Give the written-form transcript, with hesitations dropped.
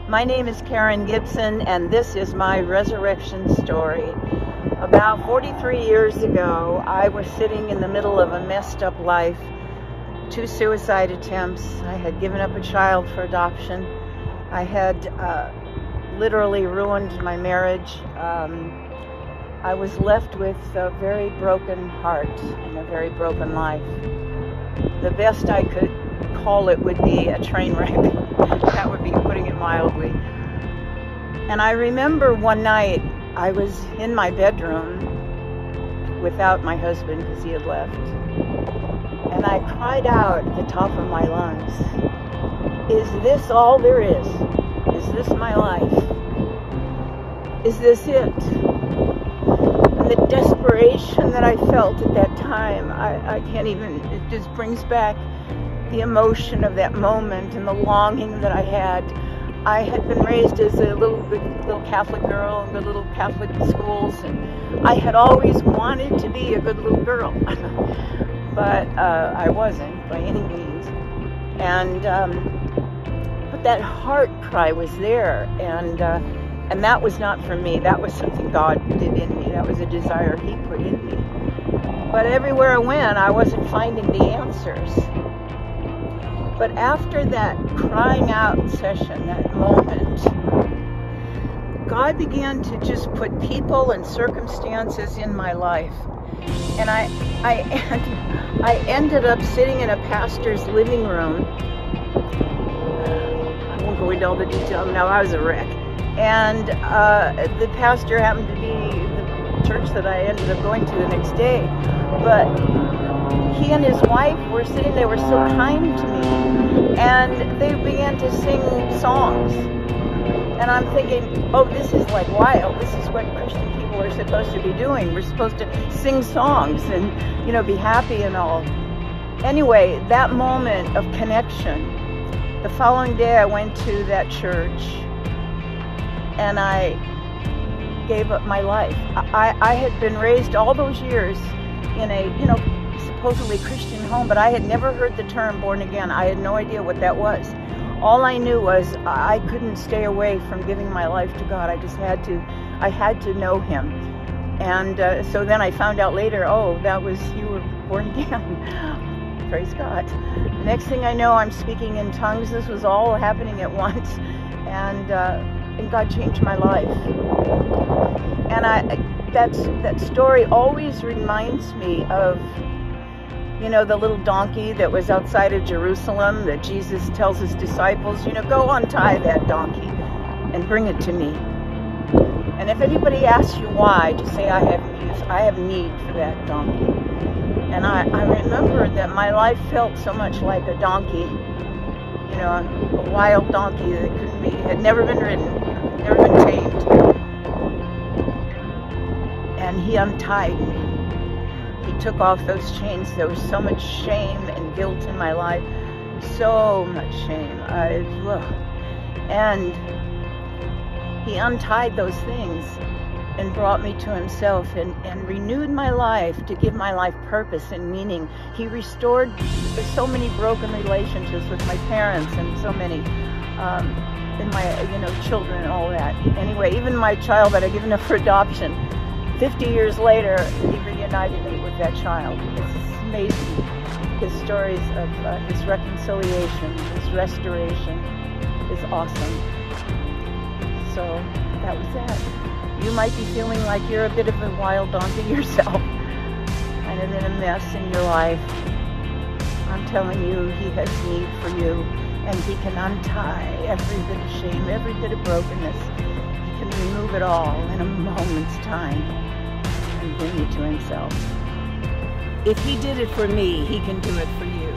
My name is Gibson, and this is my resurrection story. About 43 years ago, I was sitting in the middle of a messed up life. 2 suicide attempts. I had given up a child for adoption. I had literally ruined my marriage. I was left with a very broken heart and a very broken life. The best I could call it would be a train wreck. That would be putting it mildly. And I remember one night I was in my bedroom without my husband because he had left. And I cried out at the top of my lungs, "Is this all there is? Is this my life? Is this it?" And the desperation that I felt at that time, I can't even, it just brings back the emotion of that moment and the longing that I had. I had been raised as a little Catholic girl in the little Catholic schools, and I had always wanted to be a good little girl, but I wasn't by any means. And but that heart cry was there, and that was not for me. That was something God did in me. That was a desire He put in me. But everywhere I went, I wasn't finding the answers. But after that crying out session, that moment, God began to just put people and circumstances in my life. And I ended up sitting in a pastor's living room. I won't go into all the details now, I was a wreck. And the pastor happened to be the church that I ended up going to the next day. But he and his wife were sitting, they were so kind to me, and they began to sing songs. And I'm thinking, oh, this is like wild. This is what Christian people are supposed to be doing. We're supposed to sing songs and, you know, be happy and all. Anyway, that moment of connection, the following day I went to that church and I gave up my life. I had been raised all those years in a, you know, supposedly Christian home, but I had never heard the term born again. I had no idea what that was. All I knew was I couldn't stay away from giving my life to God. I just had to, I had to know Him. And so then I found out later, oh, that was, you were born again. Praise God. Next thing I know, I'm speaking in tongues. This was all happening at once. And God changed my life. And that story always reminds me of, you know, the little donkey that was outside of Jerusalem that Jesus tells His disciples, you know, go untie that donkey and bring it to me. And if anybody asks you why, just say, I have need for that donkey. And I remember that my life felt so much like a donkey, you know, a wild donkey that couldn't be, had never been ridden, never been tamed. And He untied me. He took off those chains. There was so much shame and guilt in my life. So much shame. And He untied those things and brought me to Himself and renewed my life to give my life purpose and meaning. He restored so many broken relationships with my parents and so many, and my, you know, children and all that. Anyway, even my child that I'd given up for adoption, 50 years later, He reunited me with that child. It's amazing. His stories of His reconciliation, His restoration is awesome. So that was that. You might be feeling like you're a bit of a wild donkey yourself, kind of in a mess in your life. I'm telling you, He has need for you, and He can untie every bit of shame, every bit of brokenness. He can remove it all in a moment's time and bring you to Himself. If He did it for me, He can do it for you.